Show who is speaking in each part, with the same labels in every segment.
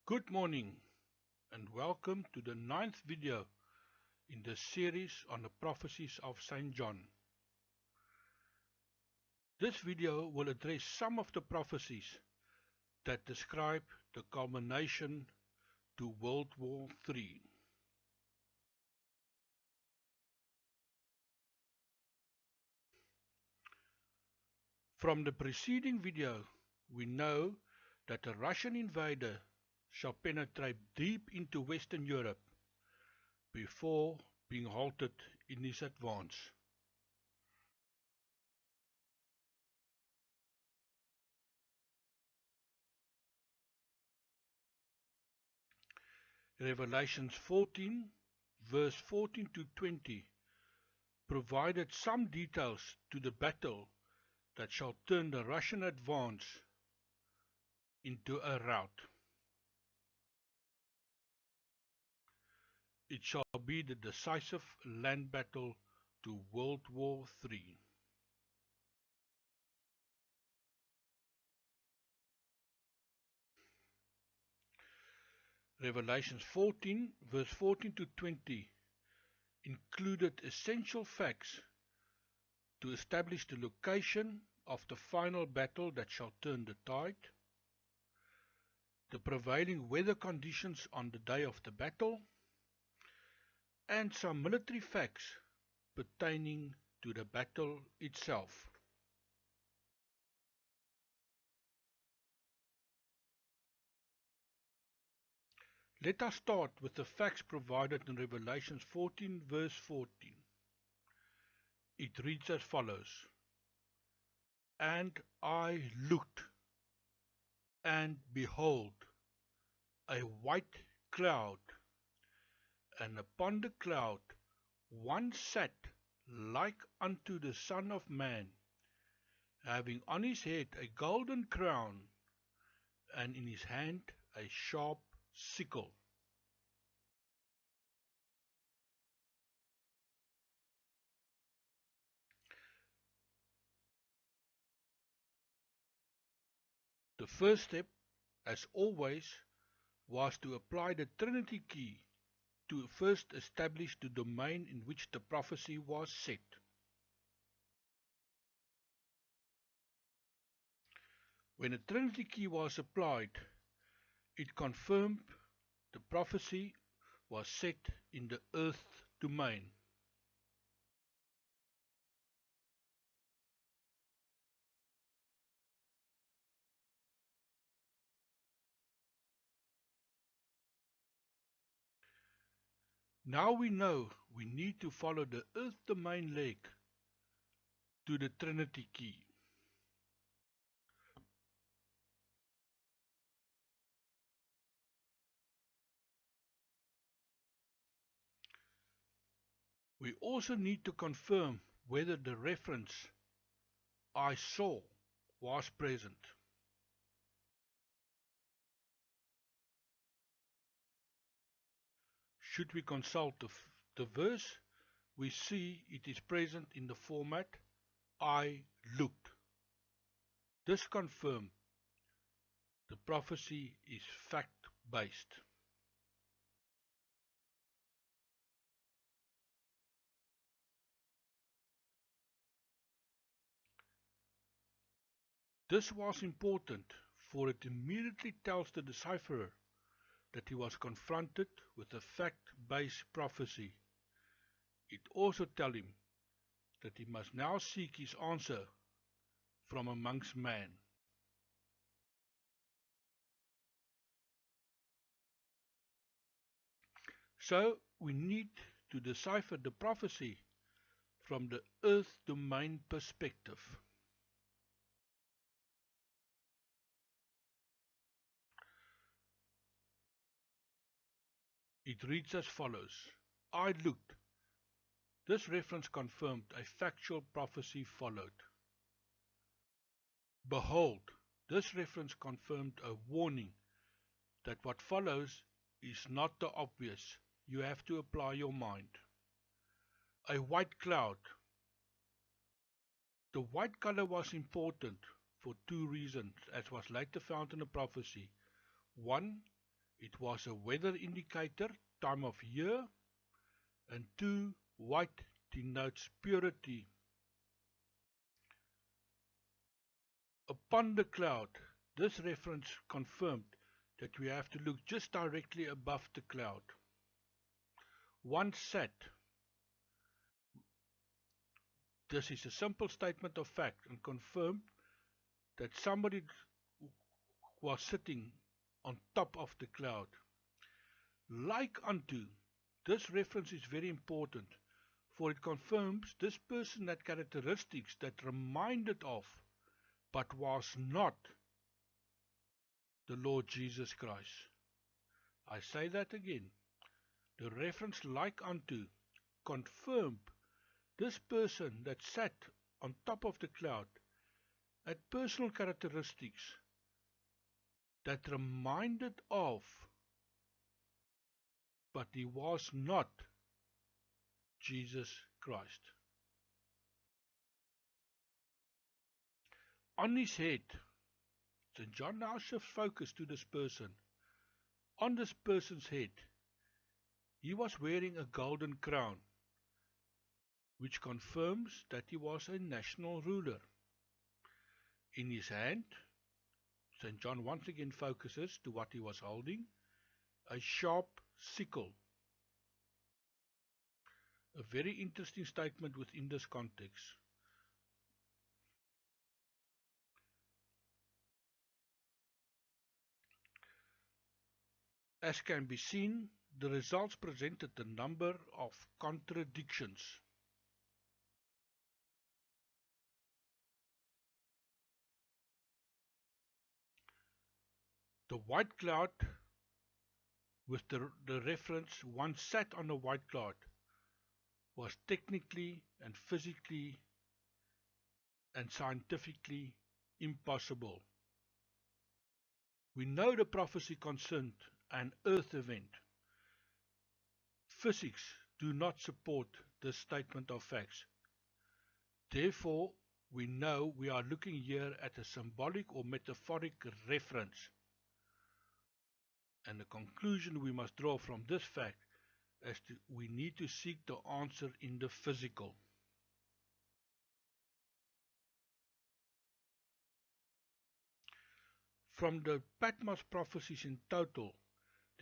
Speaker 1: Good morning and welcome to the 9th video in the series on the prophecies of St. John. This video will address some of the prophecies that describe the culmination to World War III. From the preceding video, we know that a Russian invader shall penetrate deep into Western Europe before being halted in his advance. Revelations 14, verse 14 to 20 provided some details to the battle that shall turn the Russian advance into a rout. It shall be the decisive land battle to World War III. Revelations 14, verse 14 to 20 included essential facts to establish the location of the final battle that shall turn the tide, the prevailing weather conditions on the day of the battle, and some military facts pertaining to the battle itself. Let us start with the facts provided in Revelation 14 verse 14. It reads as follows: And I looked, and behold, a white cloud, and upon the cloud one sat like unto the Son of Man, having on his head a golden crown, and in his hand a sharp sickle. The first step, as always, was to apply the Trinity key to first establish the domain in which the prophecy was set. When the Trinity key was applied, it confirmed the prophecy was set in the earth domain. Now we know we need to follow the earth domain leg to the Trinity key. We also need to confirm whether the reference I saw was present. Should we consult the verse, we see it is present in the format I looked. This confirms the prophecy is fact-based. This was important, for it immediately tells the decipherer that he was confronted with a fact-based prophecy. It also tells him that he must now seek his answer from amongst man. So we need to decipher the prophecy from the earth domain perspective. It reads as follows: I looked. This reference confirmed a factual prophecy followed. Behold, this reference confirmed a warning that what follows is not the obvious. You have to apply your mind. A white cloud. The white color was important for two reasons, as was later found in the prophecy. One, It was a weather indicator, time of year, and 2, white denotes purity. Upon the cloud, this reference confirmed that we have to look just directly above the cloud. One sat. This is a simple statement of fact and confirmed that somebody was sitting on top of the cloud. Like unto, this reference is very important, for it confirms this person had characteristics that reminded of, but was not, the Lord Jesus Christ. I say that again. The reference like unto confirmed this person that sat on top of the cloud had personal characteristics that reminded of, but he was not, Jesus Christ. On his head, St. John now shifts focus to this person. On this person's head, he was wearing a golden crown, which confirms that he was a national ruler. In his hand, St. John once again focuses to what he was holding, a sharp sickle. A very interesting statement within this context. As can be seen, the results presented a number of contradictions. The white cloud, with the reference one sat on a white cloud, was technically and physically and scientifically impossible. We know the prophecy concerned an earth event. Physics do not support this statement of facts. Therefore, we know we are looking here at a symbolic or metaphoric reference. And the conclusion we must draw from this fact is that we need to seek the answer in the physical. From the Patmos prophecies in total,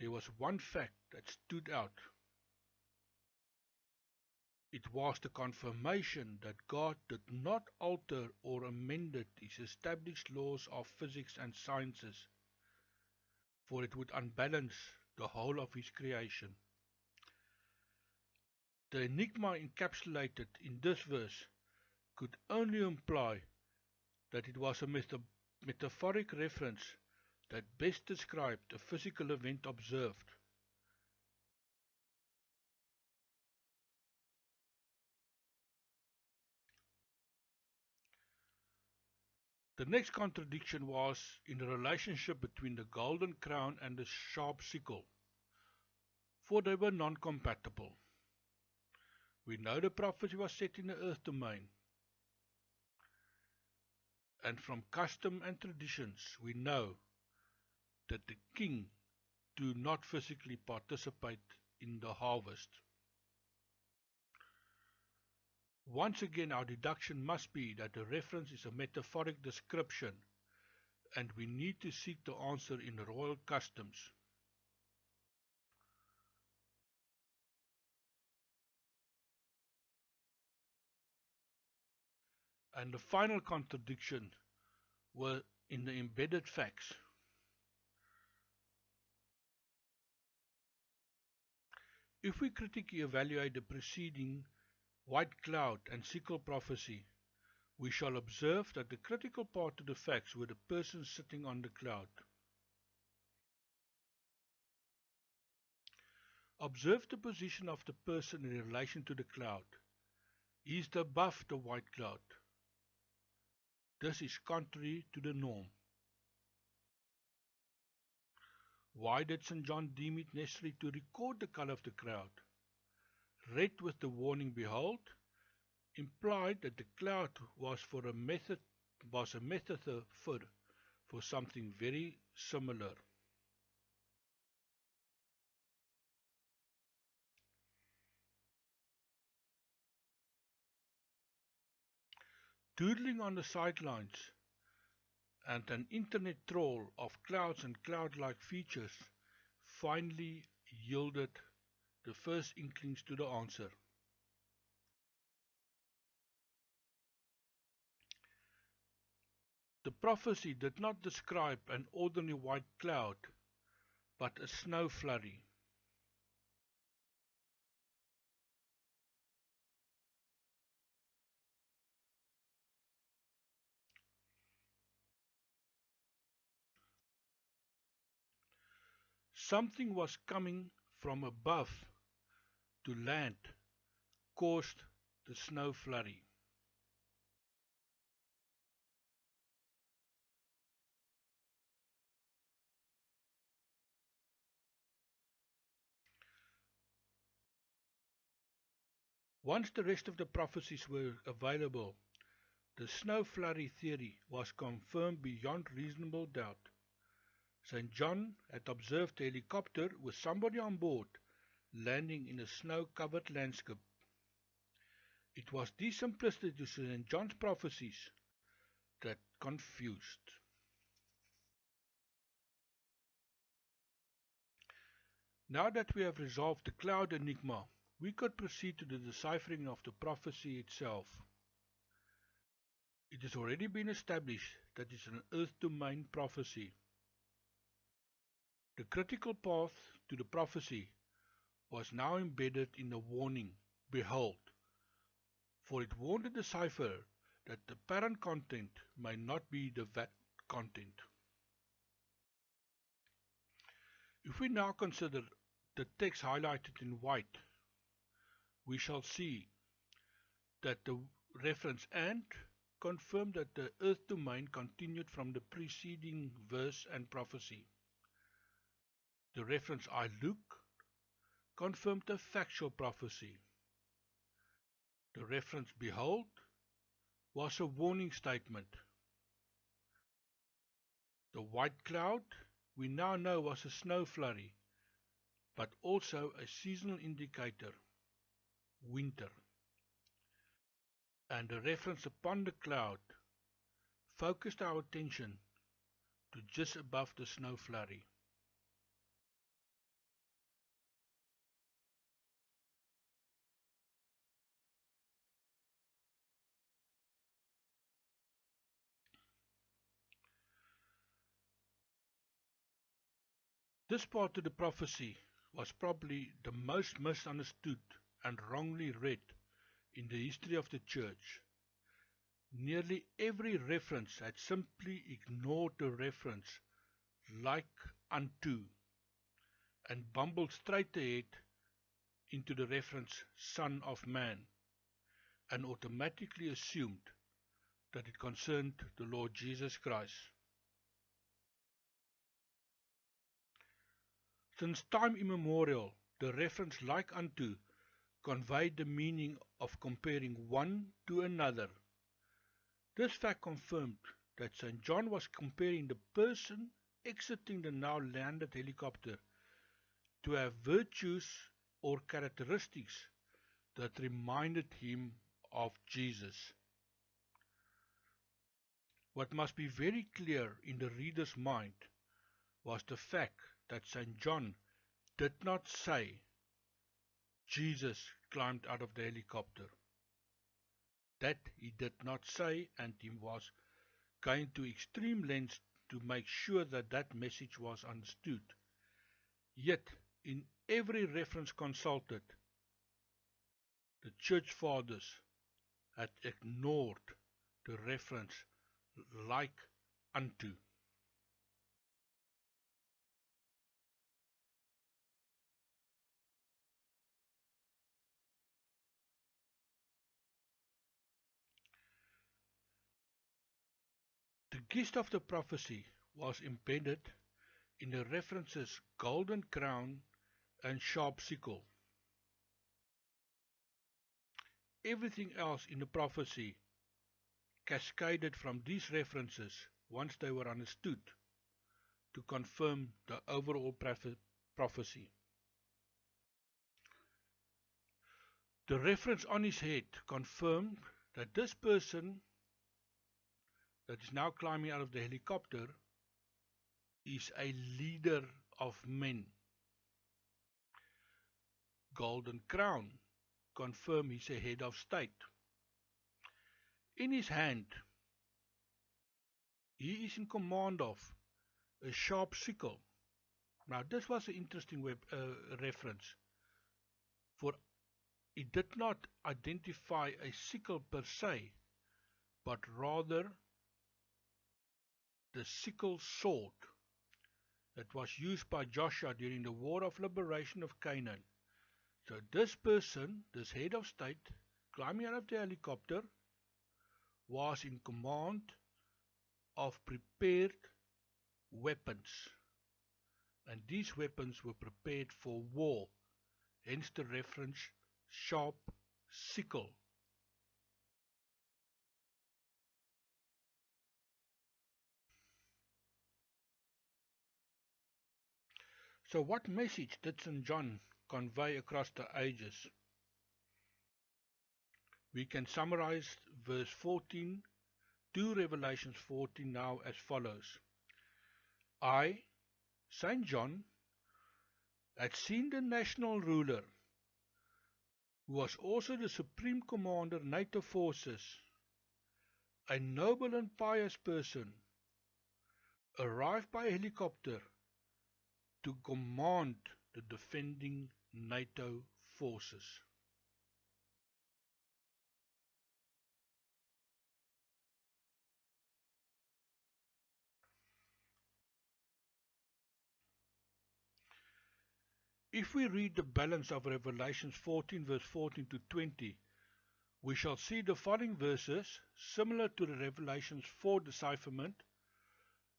Speaker 1: there was one fact that stood out. It was the confirmation that God did not alter or amend his established laws of physics and sciences, for it would unbalance the whole of his creation. The enigma encapsulated in this verse could only imply that it was a metaphoric reference that best described a physical event observed. The next contradiction was in the relationship between the golden crown and the sharp sickle, for they were non-compatible. We know the prophecy was set in the earth domain, and from custom and traditions we know that the king do not physically participate in the harvest. Once again, our deduction must be that the reference is a metaphoric description, and we need to seek the answer in royal customs. And the final contradiction were in the embedded facts. If we critically evaluate the preceding white cloud and sickle prophecy, we shall observe that the critical part of the facts were the person sitting on the cloud. Observe the position of the person in relation to the cloud. He is above the white cloud. This is contrary to the norm. Why did St. John deem it necessary to record the color of the cloud? Red with the warning "Behold" implied that the cloud was a metaphor for something very similar. Doodling on the sidelines and an internet trawl of clouds and cloud-like features finally yielded the first inklings to the answer. The prophecy did not describe an ordinary white cloud, but a snow flurry. Something was coming from above to land, caused the snow flurry. Once the rest of the prophecies were available, the snow flurry theory was confirmed beyond reasonable doubt. St. John had observed a helicopter with somebody on board landing in a snow-covered landscape. It was the simplicity to St. John's prophecies that confused. Now that we have resolved the cloud enigma, we could proceed to the deciphering of the prophecy itself. It has already been established that it is an earth domain prophecy. The critical path to the prophecy was now embedded in the warning, "Behold," for it warned the decipherer that the apparent content may not be the content. If we now consider the text highlighted in white, we shall see that the reference "and" confirmed that the earth domain continued from the preceding verse and prophecy. The reference "I look" confirmed a factual prophecy. The reference "behold" was a warning statement. The white cloud we now know was a snow flurry, but also a seasonal indicator, winter. And the reference upon the cloud focused our attention to just above the snow flurry. This part of the prophecy was probably the most misunderstood and wrongly read in the history of the Church. Nearly every reference had simply ignored the reference "like unto" and bumbled straight ahead into the reference "Son of Man" and automatically assumed that it concerned the Lord Jesus Christ. Since time immemorial, the reference "like unto" conveyed the meaning of comparing one to another. This fact confirmed that St. John was comparing the person exiting the now landed helicopter to have virtues or characteristics that reminded him of Jesus. What must be very clear in the reader's mind was the fact that St. John did not say Jesus climbed out of the helicopter. That he did not say, and he was going to extreme lengths to make sure that that message was understood. Yet, in every reference consulted, the Church Fathers had ignored the reference "like unto." The gist of the prophecy was embedded in the references "golden crown" and "sharp sickle." Everything else in the prophecy cascaded from these references once they were understood to confirm the overall prophecy. The reference on his head confirmed that this person that is now climbing out of the helicopter is a leader of men. Golden crown, confirm he's a head of state. In his hand, he is in command of a sharp sickle. Now this was an interesting reference, for it did not identify a sickle per se, but rather the sickle sword that was used by Joshua during the War of Liberation of Canaan. So this person, this head of state, climbing out of the helicopter, was in command of prepared weapons. And these weapons were prepared for war, hence the reference sharp sickle. So what message did St. John convey across the ages? We can summarize verse 14 to Revelation 14 now as follows. I, St. John, had seen the national ruler, who was also the supreme commander NATO forces, a noble and pious person, arrived by helicopter to command the defending NATO forces. If we read the balance of Revelation 14 verse 14 to 20, we shall see the following verses, similar to the Revelation 4 decipherment,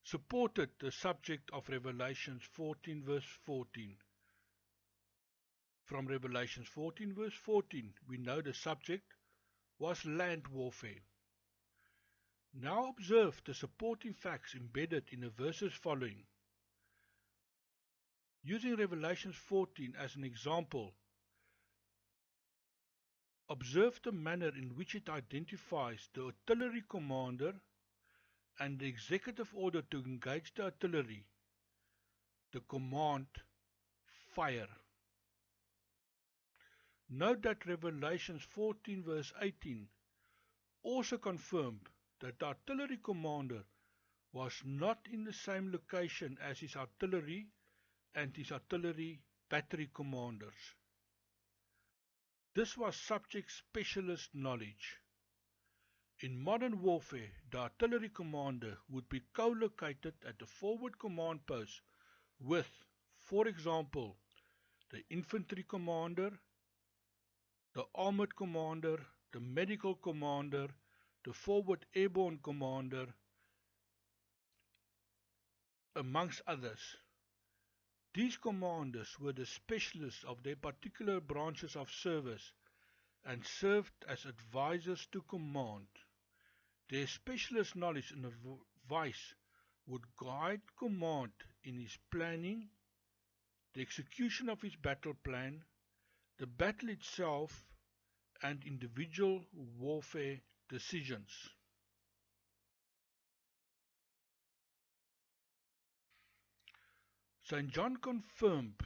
Speaker 1: supported the subject of Revelation 14 verse 14. From Revelation 14 verse 14, we know the subject was land warfare. Now observe the supporting facts embedded in the verses following. Using Revelation 14 as an example, observe the manner in which it identifies the artillery commander and the executive order to engage the artillery, the command, fire. Note that Revelation 14 verse 18 also confirmed that the artillery commander was not in the same location as his artillery and his artillery battery commanders. This was subject specialist knowledge. In modern warfare, the artillery commander would be co-located at the forward command post with, for example, the infantry commander, the armored commander, the medical commander, the forward airborne commander, amongst others. These commanders were the specialists of their particular branches of service and served as advisors to command. Their specialist knowledge and advice would guide command in his planning, the execution of his battle plan, the battle itself, and individual warfare decisions. St. John confirmed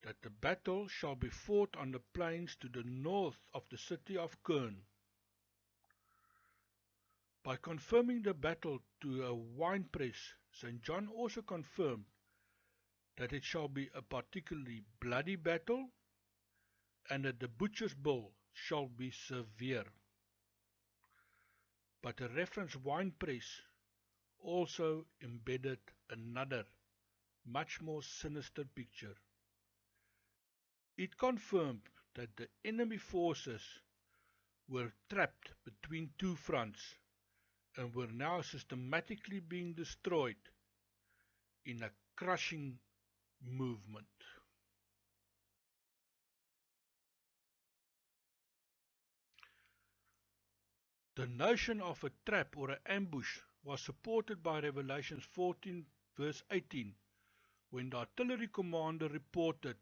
Speaker 1: that the battle shall be fought on the plains to the north of the city of Kern. By confirming the battle to a winepress, St. John also confirmed that it shall be a particularly bloody battle and that the butcher's bill shall be severe. But the reference winepress also embedded another, much more sinister picture. It confirmed that the enemy forces were trapped between two fronts and were now systematically being destroyed in a crushing movement. The notion of a trap or an ambush was supported by Revelation 14 verse 18, when the artillery commander reported,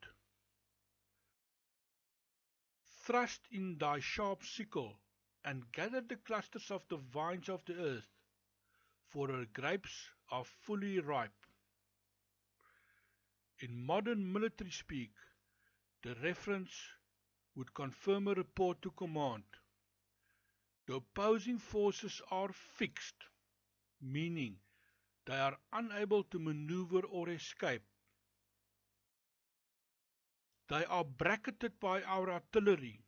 Speaker 1: "Thrust in thy sharp sickle, and gather the clusters of the vines of the earth, for her grapes are fully ripe. In modern military speak, the reference would confirm a report to command. The opposing forces are fixed, meaning they are unable to maneuver or escape. They are bracketed by our artillery,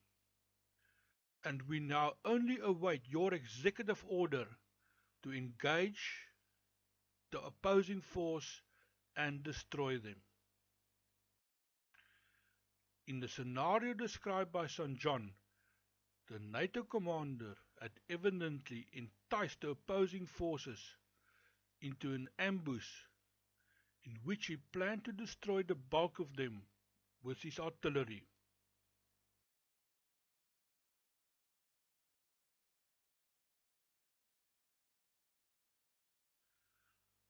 Speaker 1: and we now only await your executive order to engage the opposing force and destroy them. In the scenario described by St. John, the NATO commander had evidently enticed the opposing forces into an ambush in which he planned to destroy the bulk of them with his artillery.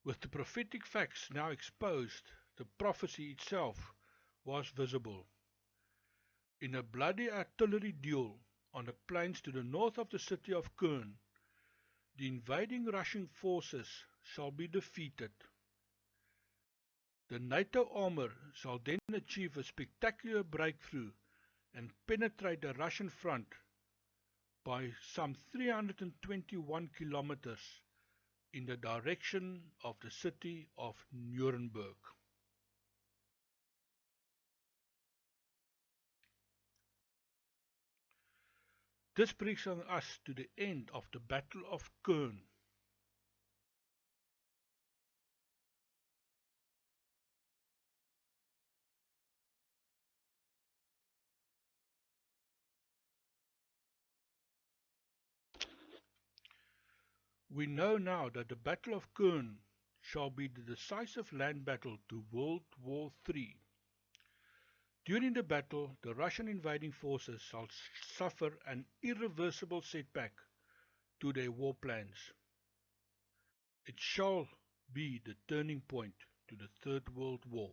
Speaker 1: With the prophetic facts now exposed, the prophecy itself was visible. In a bloody artillery duel on the plains to the north of the city of Köln, the invading Russian forces shall be defeated. The NATO armor shall then achieve a spectacular breakthrough and penetrate the Russian front by some 321 kilometers in the direction of the city of Nuremberg. This brings us to the end of the Battle of Köln. We know now that the Battle of Köln shall be the decisive land battle to World War III. During the battle, the Russian invading forces shall suffer an irreversible setback to their war plans. It shall be the turning point to the Third World War.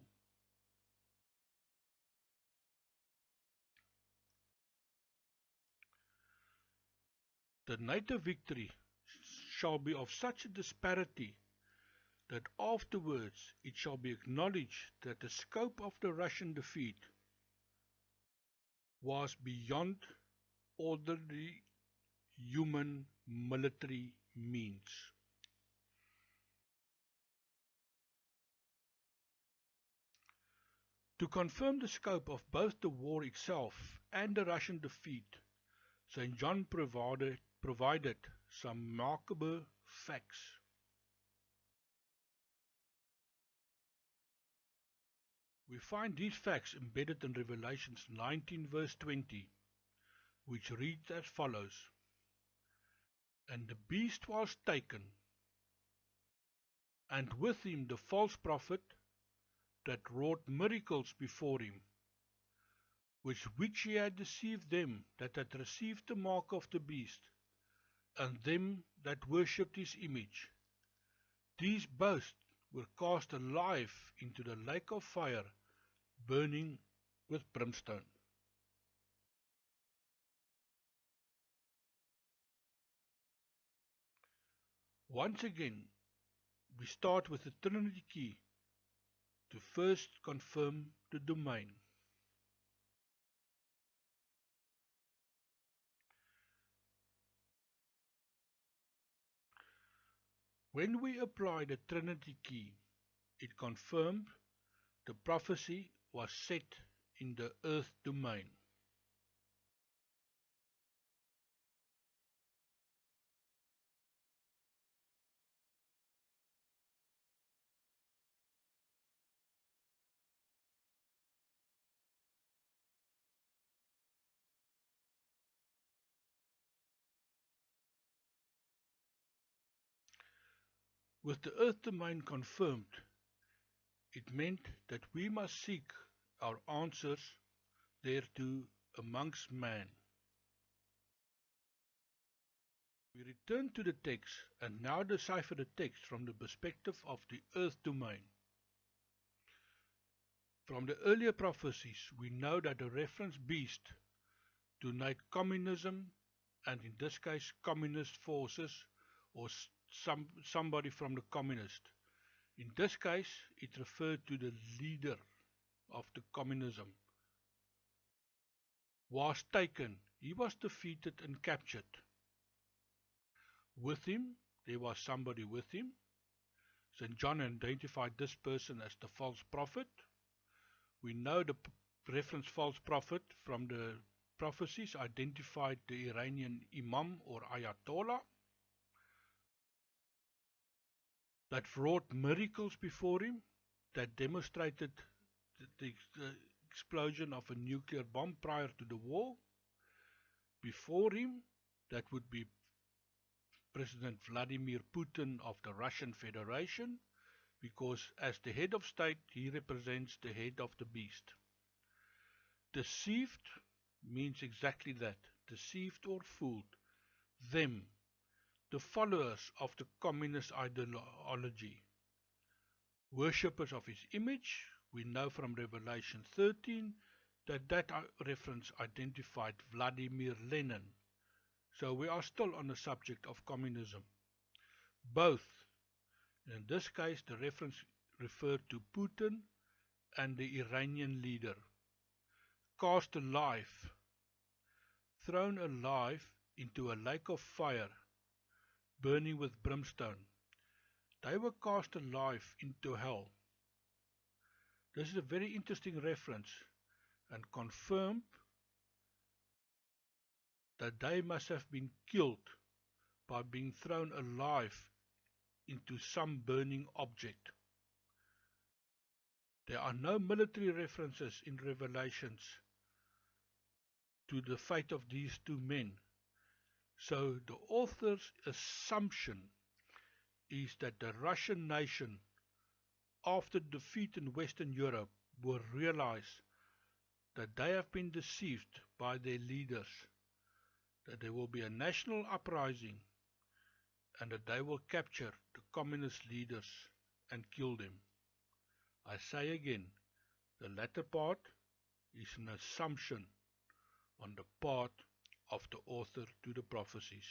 Speaker 1: The NATO victory shall be of such a disparity that afterwards it shall be acknowledged that the scope of the Russian defeat was beyond ordinary human military means. To confirm the scope of both the war itself and the Russian defeat, St. John provided some remarkable facts. We find these facts embedded in Revelation 19 verse 20, which reads as follows: And the beast was taken, and with him the false prophet that wrought miracles before him, with which he had deceived them that had received the mark of the beast, and them that worshipped his image. These both were cast alive into the lake of fire, burning with brimstone. Once again, we start with the Trinity key to first confirm the domain. When we apply the Trinity key, it confirmed the prophecy was set in the earth domain. With the earth domain confirmed, it meant that we must seek our answers thereto amongst man. We return to the text and now decipher the text from the perspective of the earth domain. From the earlier prophecies, we know that the reference beast denote communism, and in this case communist forces or somebody from the communist. In this case, it referred to the leader of the communism. Was taken. He was defeated and captured. With him, there was somebody with him. St. John identified this person as the false prophet. We know the reference false prophet from the prophecies identified the Iranian Imam or Ayatollah that wrought miracles before him, that demonstrated the explosion of a nuclear bomb prior to the war. Before him, that would be President Vladimir Putin of the Russian Federation, because as the head of state, he represents the head of the beast. Deceived means exactly that, deceived or fooled. Them, the followers of the communist ideology, worshippers of his image. We know from Revelation 13 that reference identified Vladimir Lenin. So we are still on the subject of communism. Both, in this case the reference referred to Putin and the Iranian leader, cast alive, thrown alive into a lake of fire, burning with brimstone. They were cast alive into hell. This is a very interesting reference and confirmed that they must have been killed by being thrown alive into some burning object. There are no military references in Revelations to the fate of these two men. So the author's assumption is that the Russian nation, after defeat in Western Europe, will realize that they have been deceived by their leaders, that there will be a national uprising, and that they will capture the communist leaders and kill them. I say again, the latter part is an assumption on the part of the author to the prophecies.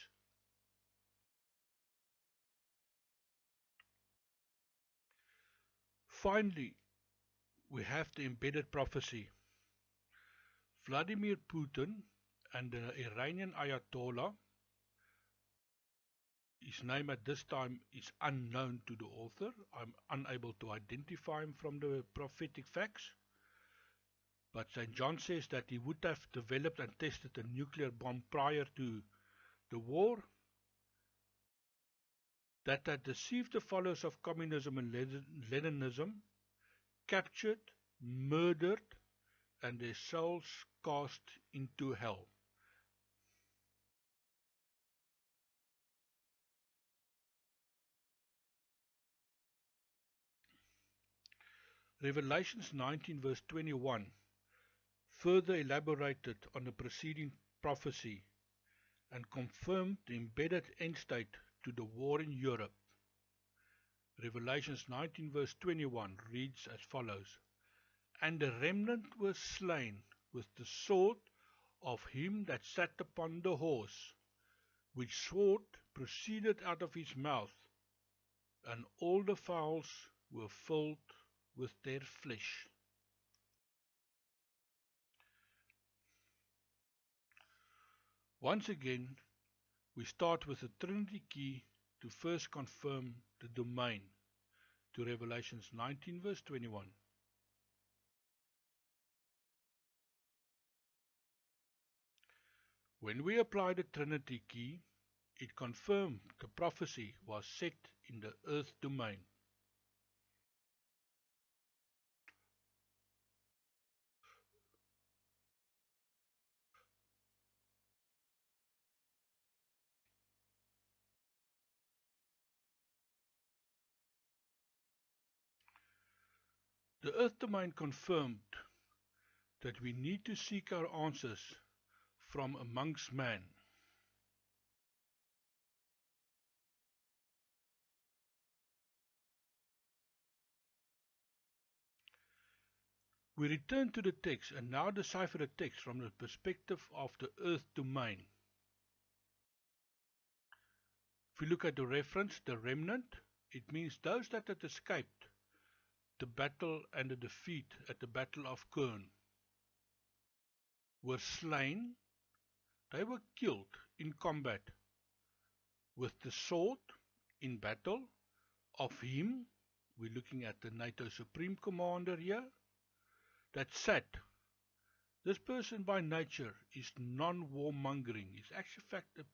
Speaker 1: Finally, we have the embedded prophecy. Vladimir Putin and the Iranian Ayatollah, his name at this time is unknown to the author. I'm unable to identify him from the prophetic facts. But St. John says that he would have developed and tested a nuclear bomb prior to the war, that had deceived the followers of communism and Leninism, captured, murdered, and their souls cast into hell. Revelations 19 verse 21 further elaborated on the preceding prophecy and confirmed the embedded end state to the war in Europe. Revelations 19 verse 21 reads as follows: And the remnant was slain with the sword of him that sat upon the horse, which sword proceeded out of his mouth, and all the fowls were filled with their flesh. Once again, we start with the Trinity key to first confirm the domain to Revelations 19 verse 21. When we apply the Trinity key, it confirmed the prophecy was set in the earth domain. The earth domain confirmed that we need to seek our answers from amongst man. We return to the text and now decipher the text from the perspective of the earth domain. If we look at the reference, the remnant, it means those that had escaped the battle and the defeat at the Battle of Köln were slain. They were killed in combat with the sword in battle of him. We're looking at the NATO Supreme Commander here, that said, this person by nature is non-warmongering. He's actually in fact a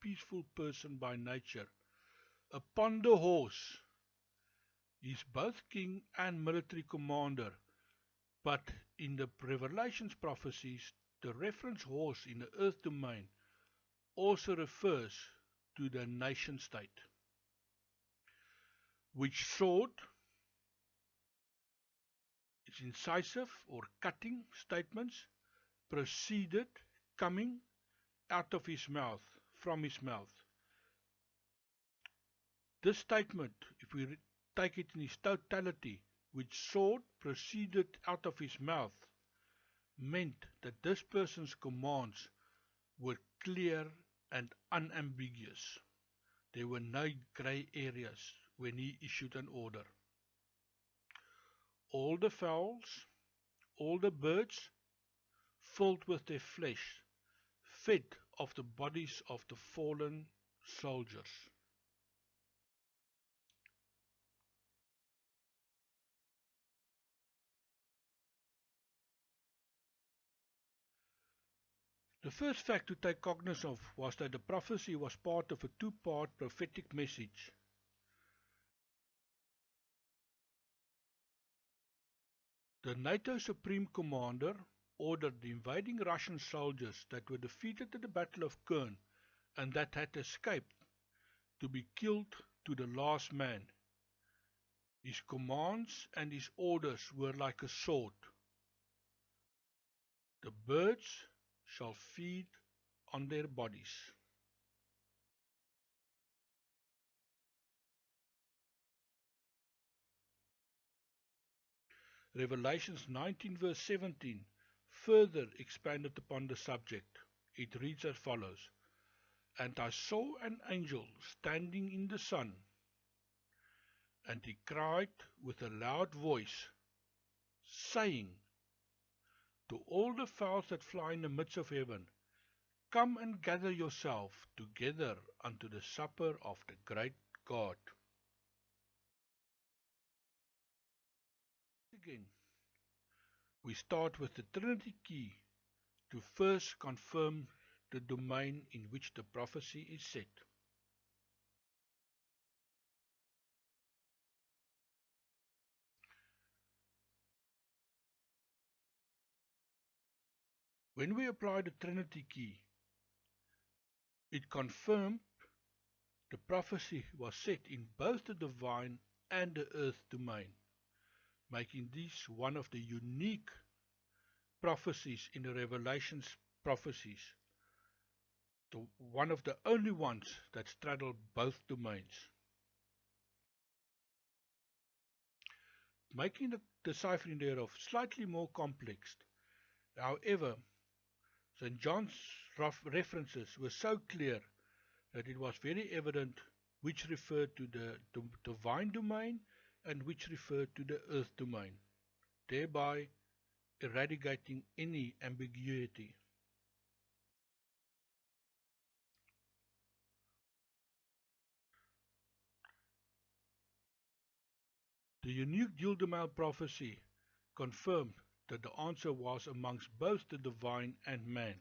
Speaker 1: peaceful person by nature. Upon the horse, he's both king and military commander, but in the Revelations prophecies, the reference horse in the earth domain also refers to the nation state, which sword is incisive or cutting statements proceeded, coming out of his mouth, from his mouth. This statement, if we take it in its totality, which sword proceeded out of his mouth, meant that this person's commands were clear and unambiguous. There were no grey areas when he issued an order. All the fowls, all the birds, filled with their flesh, fed of the bodies of the fallen soldiers. The first fact to take cognizance of was that the prophecy was part of a two-part prophetic message. The NATO Supreme Commander ordered the invading Russian soldiers that were defeated at the Battle of Köln and that had escaped to be killed to the last man. His commands and his orders were like a sword. The birds shall feed on their bodies. Revelations 19 verse 17 further expanded upon the subject. It reads as follows, "And I saw an angel standing in the sun, and he cried with a loud voice, saying, to all the fowls that fly in the midst of heaven, come and gather yourself together unto the supper of the great God." Again, we start with the Trinity key to first confirm the domain in which the prophecy is set. When we apply the Trinity key, it confirmed the prophecy was set in both the divine and the earth domain, making this one of the unique prophecies in the Revelations prophecies, one of the only ones that straddle both domains. Making the deciphering thereof slightly more complex. However, St. John's references were so clear that it was very evident which referred to the divine domain and which referred to the earth domain, thereby eradicating any ambiguity. The unique dual domain prophecy confirmed that the answer was amongst both the divine and man.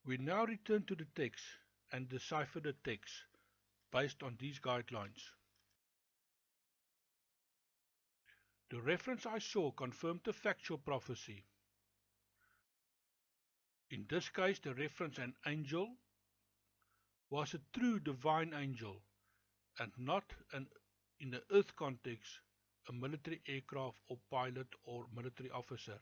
Speaker 1: We now return to the text and decipher the text based on these guidelines. The reference I saw confirmed the factual prophecy. In this case, the reference an angel was a true divine angel and not in the earth context a military aircraft or pilot or military officer.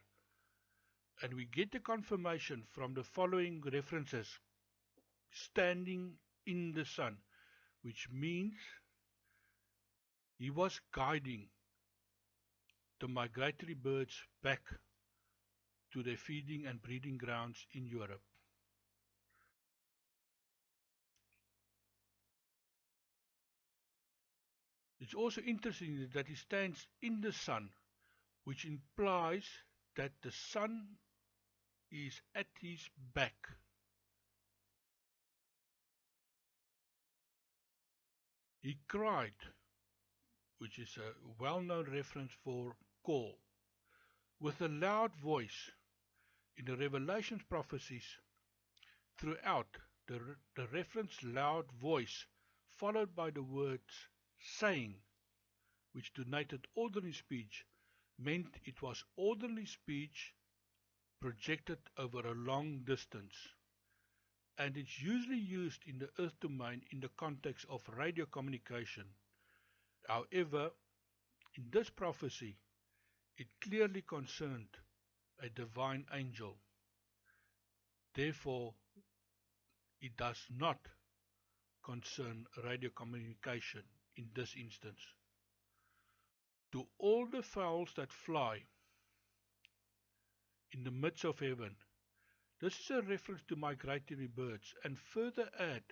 Speaker 1: And we get the confirmation from the following references: standing in the sun, which means he was guiding the migratory birds back to their feeding and breeding grounds in Europe. It's also interesting that he stands in the sun, which implies that the sun is at his back. He cried, which is a well-known reference for call, with a loud voice. In the Revelations prophecies, throughout, the reference loud voice, followed by the words saying, which denoted ordinary speech, meant it was ordinary speech projected over a long distance, and it's usually used in the earth domain in the context of radio communication. However, in this prophecy, it clearly concerned a divine angel. Therefore, it does not concern radio communication in this instance. To all the fowls that fly in the midst of heaven. This is a reference to migratory birds and further add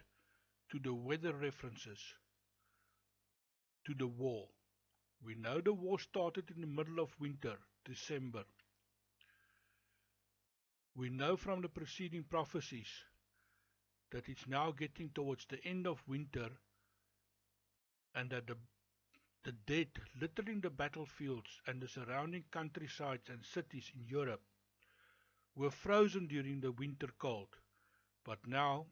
Speaker 1: to the weather references to the war. We know the war started in the middle of winter, December. We know from the preceding prophecies that it's now getting towards the end of winter and that the dead littering the battlefields and the surrounding countrysides and cities in Europe were frozen during the winter cold, but now,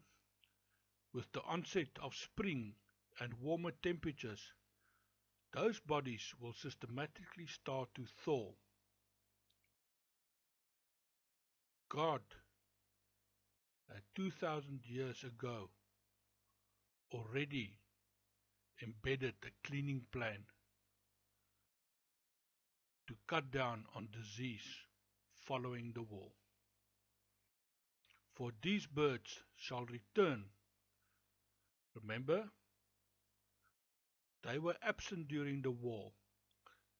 Speaker 1: with the onset of spring and warmer temperatures, those bodies will systematically start to thaw. God, 2,000 years ago, already embedded a cleaning plan to cut down on disease following the war. For these birds shall return. Remember, they were absent during the war.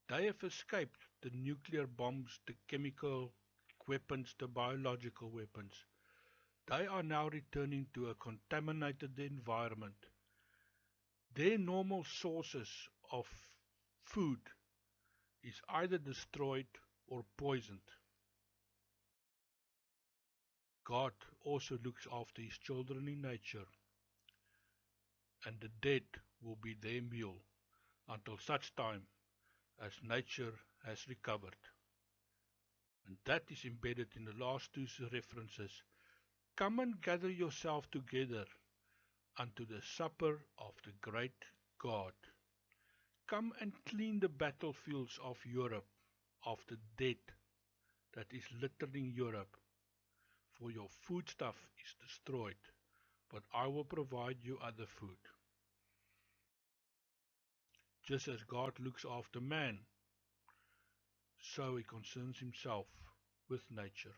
Speaker 1: They have escaped the nuclear bombs, the chemical weapons, the biological weapons. They are now returning to a contaminated environment. Their normal sources of food is either destroyed or poisoned. God also looks after his children in nature, and the dead will be their meal until such time as nature has recovered. And that is embedded in the last two references. Come and gather yourself together unto the supper of the great God. Come and clean the battlefields of Europe, of the dead that is littering Europe. For your foodstuff is destroyed, but I will provide you other food. Just as God looks after man, so he concerns himself with nature.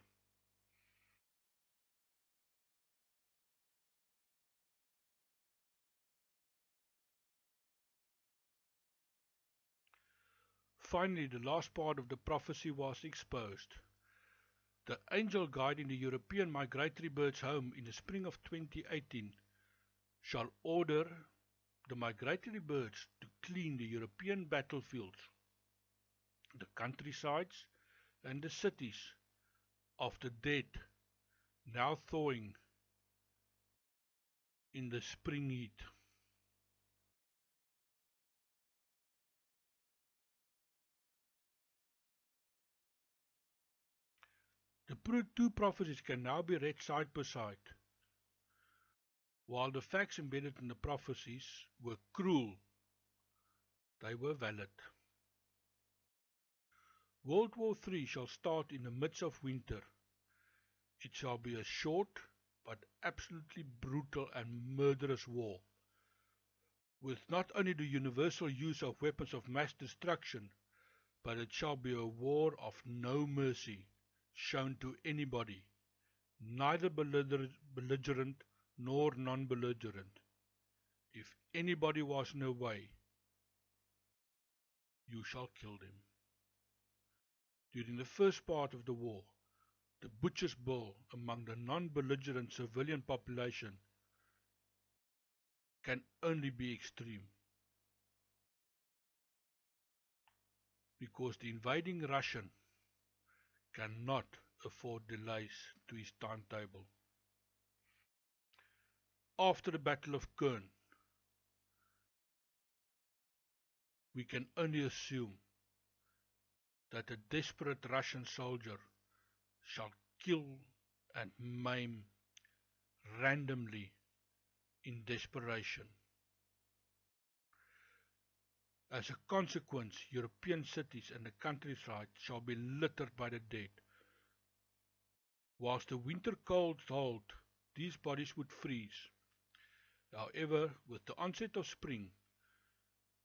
Speaker 1: Finally, the last part of the prophecy was exposed. The angel guiding the European migratory birds home in the spring of 2018 shall order the migratory birds to clean the European battlefields, the countrysides and the cities of the dead, now thawing in the spring heat. The two prophecies can now be read side by side. While the facts embedded in the prophecies were cruel, they were valid. World War III shall start in the midst of winter. It shall be a short but absolutely brutal and murderous war, with not only the universal use of weapons of mass destruction, but it shall be a war of no mercy shown to anybody, neither belligerent nor non-belligerent. If anybody was in the way, you shall kill them. During the first part of the war, the butcher's bill among the non-belligerent civilian population can only be extreme. because the invading Russian cannot afford delays to his timetable. After the Battle of Köln, we can only assume that a desperate Russian soldier shall kill and maim randomly in desperation. As a consequence, European cities and the countryside shall be littered by the dead. Whilst the winter colds hold, these bodies would freeze. However, with the onset of spring,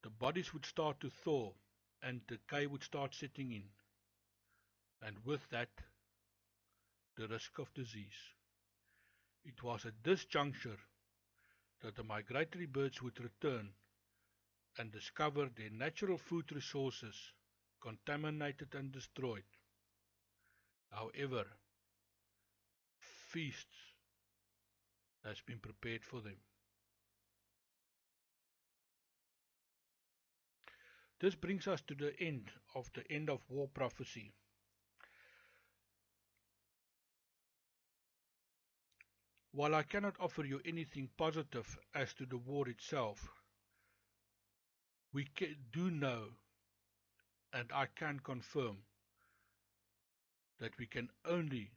Speaker 1: the bodies would start to thaw and decay would start setting in. And with that, the risk of disease. It was at this juncture that the migratory birds would return and discover their natural food resources contaminated and destroyed. However, feasts has been prepared for them. This brings us to the end of war prophecy. While I cannot offer you anything positive as to the war itself, we do know, and I can confirm, that we can only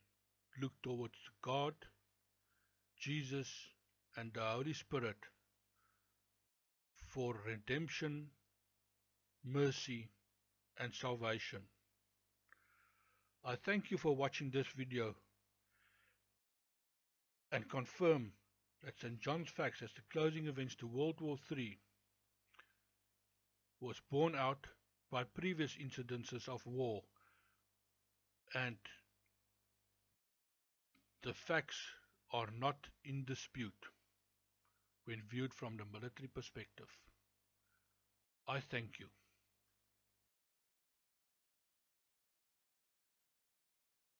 Speaker 1: look towards God, Jesus, and the Holy Spirit for redemption, mercy, and salvation. I thank you for watching this video and confirm that St. John's Facts as the closing events to World War III was borne out by previous incidences of war, and the facts are not in dispute when viewed from the military perspective. I thank you.